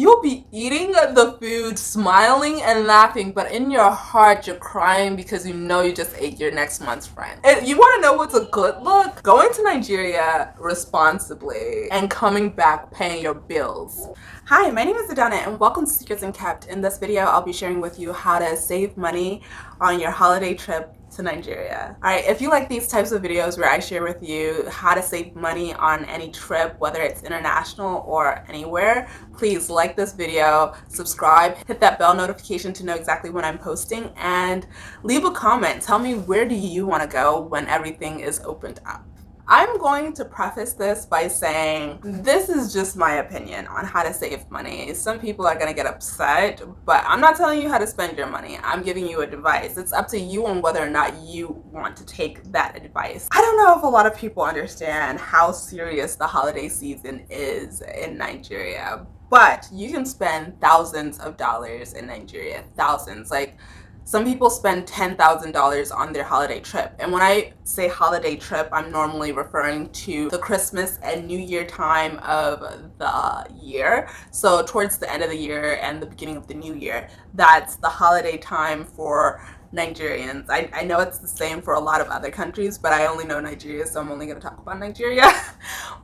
You'll be eating the food, smiling and laughing, but in your heart you're crying because you know you just ate your next month's rent. And you want to know what's a good look? Going to Nigeria responsibly and coming back paying your bills. Hi, my name is Adana and welcome to Secrets Unkept. In this video, I'll be sharing with you how to save money on your holiday trip to Nigeria. Alright, if you like these types of videos where I share with you how to save money on any trip, whether it's international or anywhere, please like this video, subscribe, hit that bell notification to know exactly when I'm posting, and leave a comment. Tell me, where do you want to go when everything is opened up? I'm going to preface this by saying this is just my opinion on how to save money. Some people are going to get upset, but I'm not telling you how to spend your money. I'm giving you advice. It's up to you on whether or not you want to take that advice. I don't know if a lot of people understand how serious the holiday season is in Nigeria, but you can spend thousands of dollars in Nigeria. Thousands. Like, some people spend $10,000 on their holiday trip. And when I say holiday trip, I'm normally referring to the Christmas and New Year time of the year. So towards the end of the year and the beginning of the new year, that's the holiday time for Nigerians. I know it's the same for a lot of other countries, but I only know Nigeria, so I'm only going to talk about Nigeria.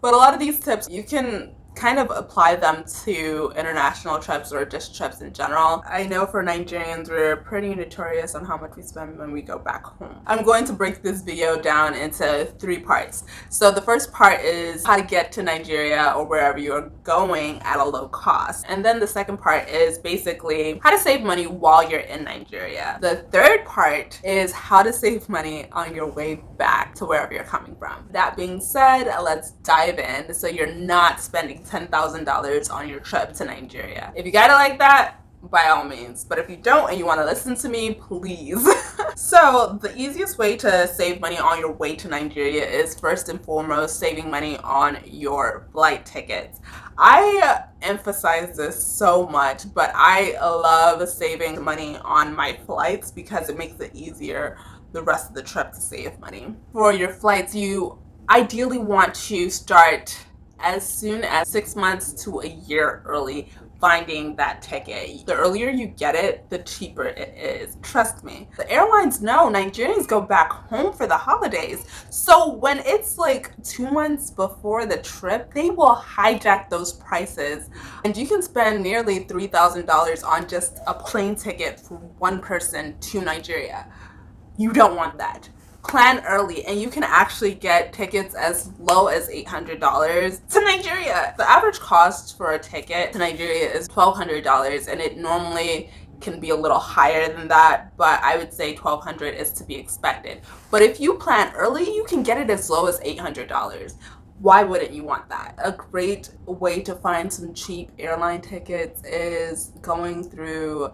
But a lot of these tips, you can kind of apply them to international trips or just trips in general. I know for Nigerians, we're pretty notorious on how much we spend when we go back home. I'm going to break this video down into 3 parts. So the first part is how to get to Nigeria or wherever you're going at a low cost. And then the second part is basically how to save money while you're in Nigeria. The third part is how to save money on your way back to wherever you're coming from. That being said, let's dive in so you're not spending $10,000 on your trip to Nigeria. If you got it like that, by all means. But if you don't and you want to listen to me, please. So the easiest way to save money on your way to Nigeria is first and foremost saving money on your flight tickets. I emphasize this so much, but I love saving money on my flights because it makes it easier the rest of the trip to save money. For your flights, you ideally want to start as soon as 6 months to a year early finding that ticket. The earlier you get it, the cheaper it is. Trust me. The airlines know Nigerians go back home for the holidays. So when it's like 2 months before the trip, they will hijack those prices. And you can spend nearly $3,000 on just a plane ticket for one person to Nigeria. You don't want that. Plan early and you can actually get tickets as low as $800 to Nigeria. The average cost for a ticket to Nigeria is $1,200 and it normally can be a little higher than that, but I would say $1,200 is to be expected. But if you plan early, you can get it as low as $800. Why wouldn't you want that? A great way to find some cheap airline tickets is going through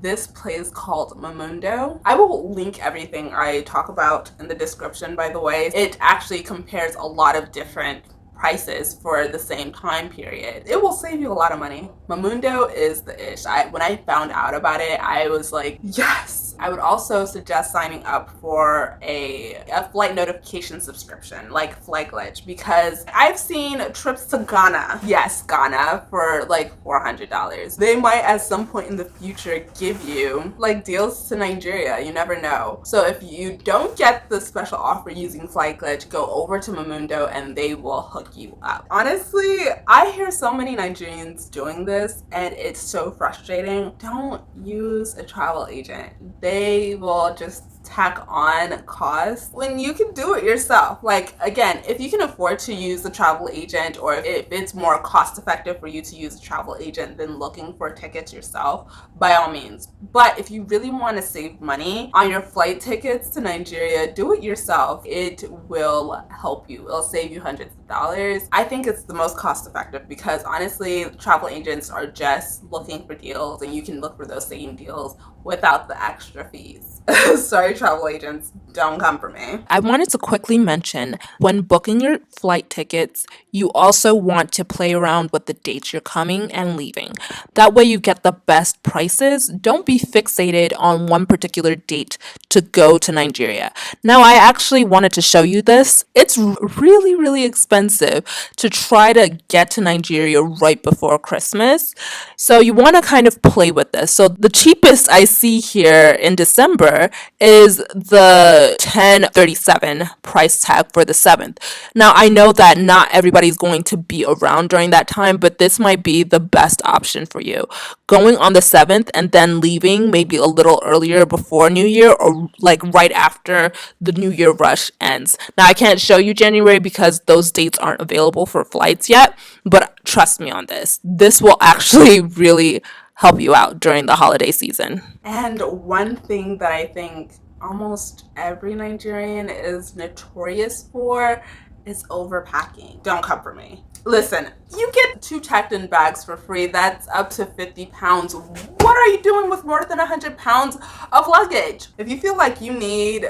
this place called Momondo. I will link everything I talk about in the description, by the way. It actually compares a lot of different prices for the same time period. It will save you a lot of money. Momondo is the ish. When I found out about it, I was like, yes! I would also suggest signing up for a flight notification subscription like FlightGlitch, because I've seen trips to Ghana, yes, Ghana, for like $400. They might at some point in the future give you like deals to Nigeria. You never know. So if you don't get the special offer using FlightGlitch, go over to Momondo and they will hook you up. Honestly, I hear so many Nigerians doing this and it's so frustrating. Don't use a travel agent. They will just tack on costs when you can do it yourself. Like, again, if you can afford to use a travel agent, or if it's more cost effective for you to use a travel agent than looking for tickets yourself, by all means. But if you really want to save money on your flight tickets to Nigeria, do it yourself. It will help you. It'll save you hundreds of dollars. I think it's the most cost effective because honestly, travel agents are just looking for deals and you can look for those same deals without the extra fees. Sorry, travel agents, don't come for me. I wanted to quickly mention when booking your flight tickets, you also want to play around with the dates you're coming and leaving. That way, you get the best prices. Don't be fixated on one particular date to go to Nigeria. Now, I actually wanted to show you this. It's really, really expensive to try to get to Nigeria right before Christmas. So, you want to kind of play with this. So, the cheapest I see here in December is the 1037 price tag for the 7th. Now, I know that not everybody's going to be around during that time, but this might be the best option for you. Going on the 7th and then leaving maybe a little earlier before New Year or like right after the New Year rush ends. Now, I can't show you January because those dates aren't available for flights yet, but trust me on this. This will actually really help you out during the holiday season. And one thing that I think almost every Nigerian is notorious for is overpacking. Don't come for me. Listen, you get 2 checked-in bags for free. That's up to 50 pounds. What are you doing with more than 100 pounds of luggage? If you feel like you need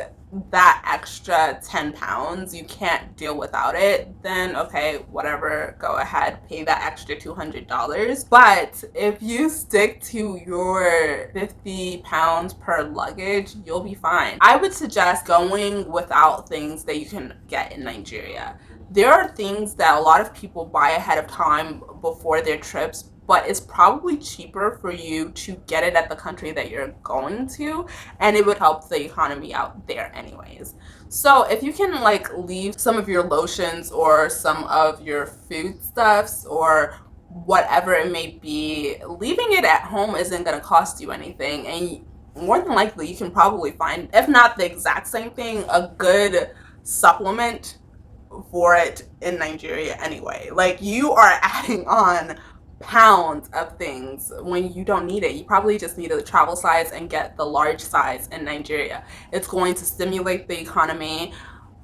that extra 10 pounds, you can't deal without it, then okay, whatever, go ahead, pay that extra $200. But if you stick to your 50 pounds per luggage, you'll be fine. I would suggest going without things that you can get in Nigeria. There are things that a lot of people buy ahead of time before their trips, but it's probably cheaper for you to get it at the country that you're going to, and it would help the economy out there anyways. So if you can like leave some of your lotions or some of your foodstuffs or whatever it may be, leaving it at home isn't going to cost you anything, and more than likely you can probably find, if not the exact same thing, a good supplement for it in Nigeria anyway. Like, you are adding on pounds of things when you don't need it. You probably just need a travel size and get the large size in Nigeria. It's going to stimulate the economy.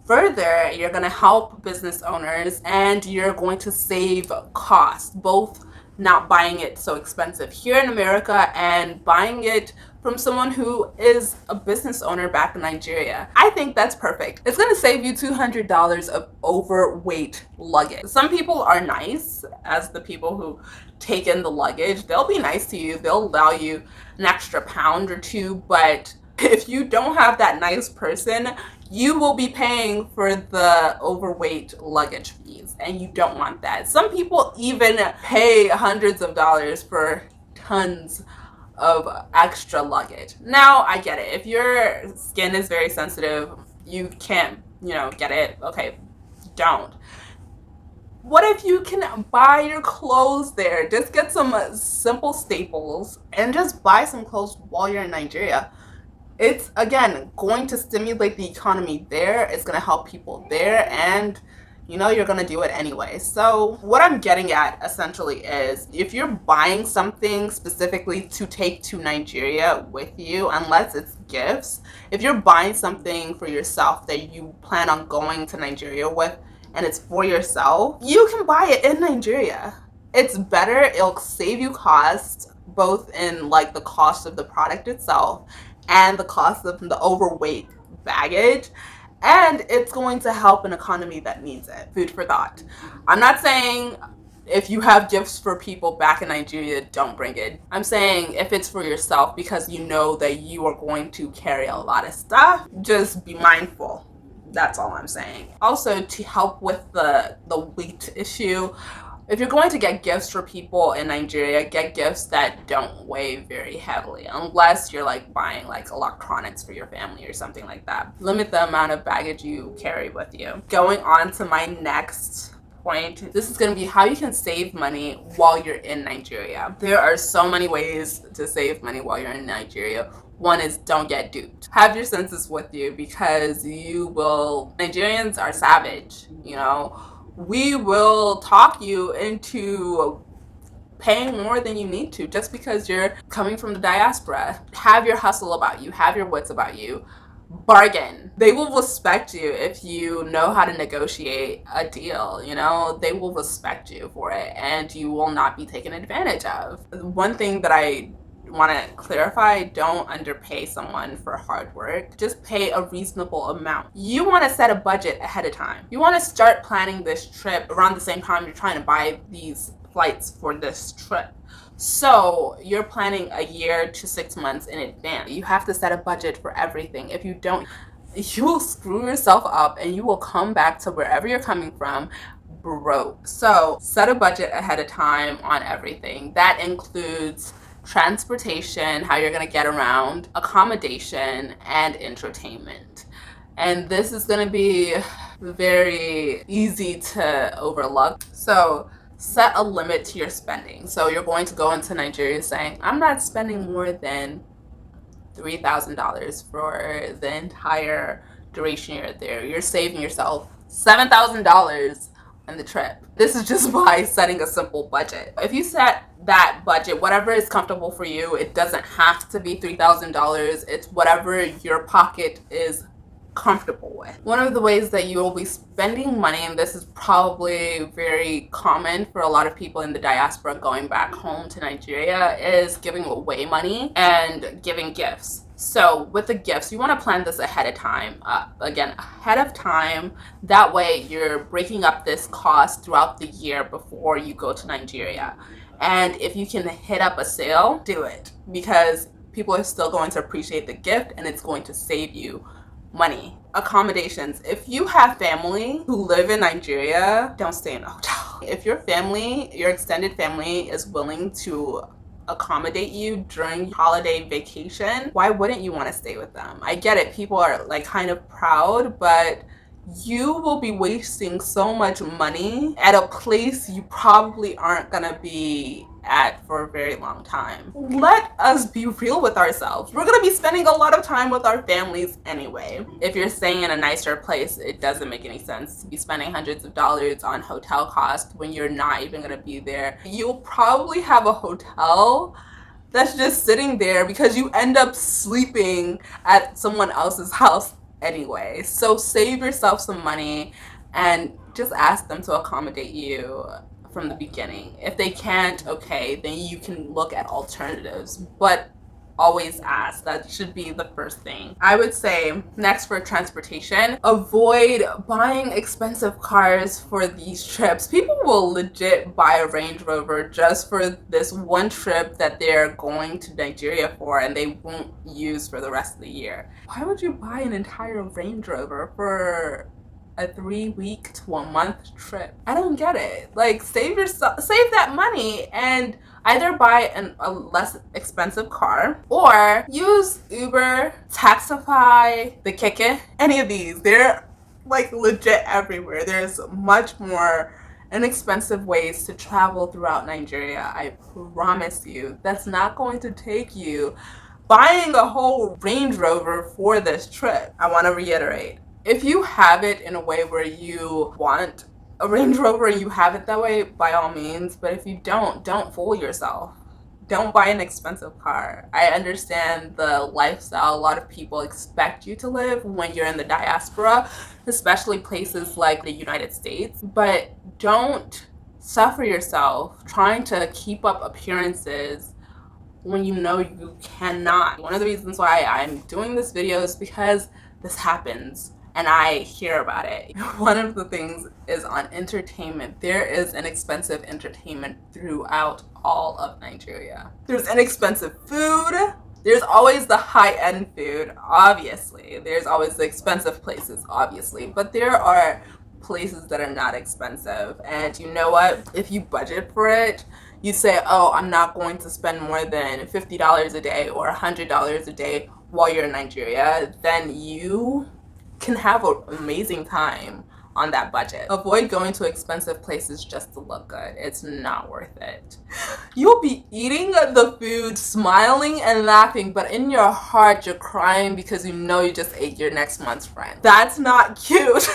Further, you're going to help business owners and you're going to save costs, both not buying it so expensive here in America and buying it from someone who is a business owner back in Nigeria. I think that's perfect. It's gonna save you $200 of overweight luggage. Some people are nice, as the people who take in the luggage. They'll be nice to you. They'll allow you an extra pound or two, but if you don't have that nice person, you will be paying for the overweight luggage fees, and you don't want that. Some people even pay hundreds of dollars for tons of extra luggage. Now, I get it. If your skin is very sensitive, you can't, get it. Okay, don't. What if you can buy your clothes there? Just get some simple staples and just buy some clothes while you're in Nigeria. It's, again, going to stimulate the economy there. It's going to help people there, and you're going to do it anyway. So what I'm getting at essentially is, if you're buying something specifically to take to Nigeria with you, unless it's gifts, if you're buying something for yourself that you plan on going to Nigeria with and it's for yourself, you can buy it in Nigeria. It's better. It'll save you cost, both in like the cost of the product itself and the cost of the overweight baggage. And it's going to help an economy that needs it. Food for thought. I'm not saying if you have gifts for people back in Nigeria, don't bring it. I'm saying if it's for yourself because you know that you are going to carry a lot of stuff, just be mindful. That's all I'm saying. Also, to help with the weight issue, if you're going to get gifts for people in Nigeria, get gifts that don't weigh very heavily, unless you're like buying like electronics for your family or something like that. Limit the amount of baggage you carry with you. Going on to my next point, this is going to be how you can save money while you're in Nigeria. There are so many ways to save money while you're in Nigeria. One is, don't get duped. Have your senses with you, because Nigerians are savage, we will talk you into paying more than you need to just because you're coming from the diaspora. Have your hustle about you. Have your wits about you. Bargain. They will respect you if you know how to negotiate a deal. They will respect you for it, and you will not be taken advantage of. One thing that I want to clarify, don't underpay someone for hard work. Just pay a reasonable amount. You want to set a budget ahead of time. You want to start planning this trip around the same time you're trying to buy these flights for this trip. So you're planning a year to 6 months in advance. You have to set a budget for everything. If you don't, you will screw yourself up and you will come back to wherever you're coming from broke. So set a budget ahead of time on everything. That includes transportation, how you're going to get around, accommodation, and entertainment. And this is going to be very easy to overlook. So set a limit to your spending. So you're going to go into Nigeria saying, I'm not spending more than $3,000 for the entire duration you're there. You're saving yourself $7,000 on the trip. This is just by setting a simple budget. If you set that budget, whatever is comfortable for you, it doesn't have to be $3,000. It's whatever your pocket is comfortable with. One of the ways that you will be spending money, and this is probably very common for a lot of people in the diaspora going back home to Nigeria, is giving away money and giving gifts. So with the gifts, you want to plan this ahead of time. Again, ahead of time. That way you're breaking up this cost throughout the year before you go to Nigeria. And if you can hit up a sale, do it, because people are still going to appreciate the gift and it's going to save you money. Accommodations. If you have family who live in Nigeria, don't stay in a hotel. If your family, your extended family, is willing to accommodate you during holiday vacation, why wouldn't you want to stay with them? I get it, people are like kind of proud, but you will be wasting so much money at a place you probably aren't gonna be at for a very long time. Let us be real with ourselves. We're gonna be spending a lot of time with our families anyway. If you're staying in a nicer place, it doesn't make any sense to be spending hundreds of dollars on hotel costs when you're not even gonna be there. You'll probably have a hotel that's just sitting there because you end up sleeping at someone else's house anyway. So save yourself some money and just ask them to accommodate you from the beginning. If they can't, okay, then you can look at alternatives, but always ask. That should be the first thing. I would say next, for transportation, avoid buying expensive cars for these trips. People will legit buy a Range Rover just for this one trip that they're going to Nigeria for and they won't use for the rest of the year. Why would you buy an entire Range Rover for a 3-week to a month trip? I don't get it. Like, save that money and either buy a less expensive car or use Uber, Taxify, the Keke, any of these. They're like legit everywhere. There's much more inexpensive ways to travel throughout Nigeria. I promise you, that's not going to take you buying a whole Range Rover for this trip. I want to reiterate, if you have it in a way where you want a Range Rover and you have it that way, by all means. But if you don't fool yourself. Don't buy an expensive car. I understand the lifestyle a lot of people expect you to live when you're in the diaspora, especially places like the United States. But don't suffer yourself trying to keep up appearances when you know you cannot. One of the reasons why I'm doing this video is because this happens and I hear about it. One of the things is on entertainment. There is inexpensive entertainment throughout all of Nigeria. There's inexpensive food. There's always the high-end food, obviously. There's always the expensive places, obviously. But there are places that are not expensive. And you know what? If you budget for it, you say, oh, I'm not going to spend more than $50 a day or $100 a day while you're in Nigeria, then you can have an amazing time on that budget. Avoid going to expensive places just to look good. It's not worth it. You'll be eating the food, smiling and laughing, but in your heart you're crying because you know you just ate your next month's rent. That's not cute.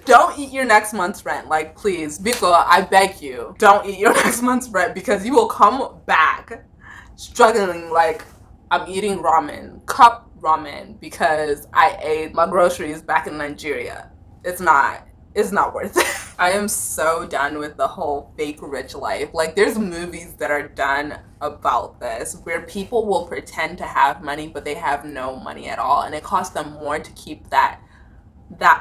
Don't eat your next month's rent. Like, please, Biko, I beg you, don't eat your next month's rent, because you will come back struggling like, I'm eating ramen, cup ramen, because I ate my groceries back in Nigeria. It's not. is not worth it. I am so done with the whole fake rich life. Like, there's movies that are done about this where people will pretend to have money but they have no money at all, and it costs them more to keep that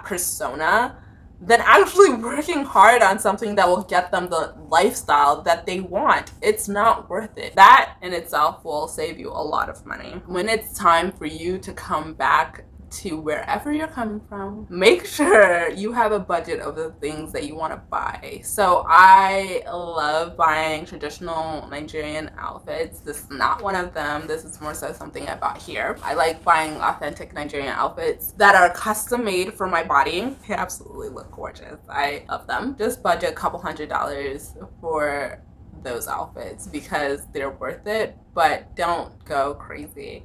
persona than actually working hard on something that will get them the lifestyle that they want. It's not worth it. That in itself will save you a lot of money. When it's time for you to come back to wherever you're coming from, make sure you have a budget of the things that you want to buy. So I love buying traditional Nigerian outfits. This is not one of them. This is more so something I bought here. I like buying authentic Nigerian outfits that are custom made for my body. They absolutely look gorgeous. I love them. Just budget a couple $100s for those outfits because they're worth it, but don't go crazy.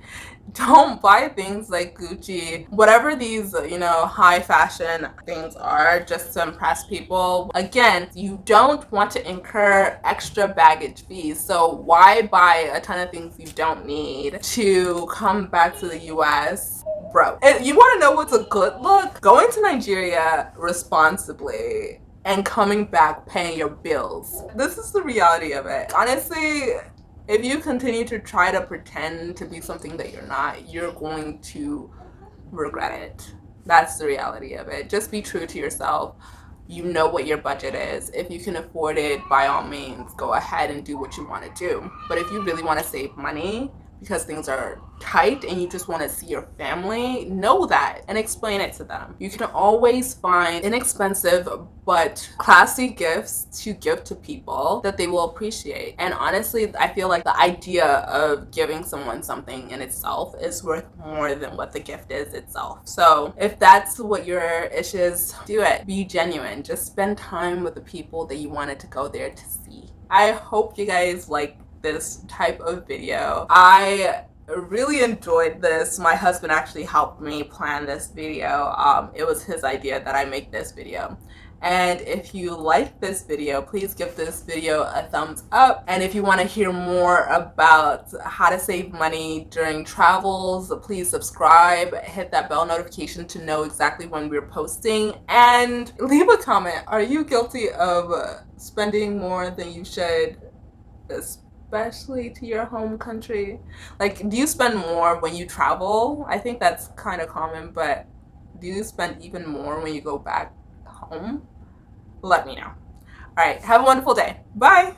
Don't buy things like Gucci, whatever these, high fashion things are, just to impress people. Again, you don't want to incur extra baggage fees, so why buy a ton of things you don't need to come back to the US broke? And you want to know what's a good look? Going to Nigeria responsibly and coming back paying your bills. This is the reality of it. Honestly, if you continue to try to pretend to be something that you're not, you're going to regret it. That's the reality of it. Just be true to yourself. You know what your budget is. If you can afford it, by all means, go ahead and do what you want to do. But if you really want to save money because things are tight and you just want to see your family, know that and explain it to them. You can always find inexpensive but classy gifts to give to people that they will appreciate. And honestly, I feel like the idea of giving someone something in itself is worth more than what the gift is itself. So if that's what your issue is, do it. Be genuine. Just spend time with the people that you wanted to go there to see. I hope you guys like this type of video. I really enjoyed this. My husband actually helped me plan this video. It was his idea that I make this video. And if you like this video, please give this video a thumbs up. And if you want to hear more about how to save money during travels, please subscribe, hit that bell notification to know exactly when we're posting, and leave a comment. Are you guilty of spending more than you should, especially to your home country? Like, do you spend more when you travel? I think that's kind of common, but do you spend even more when you go back home? Let me know. All right, have a wonderful day. Bye.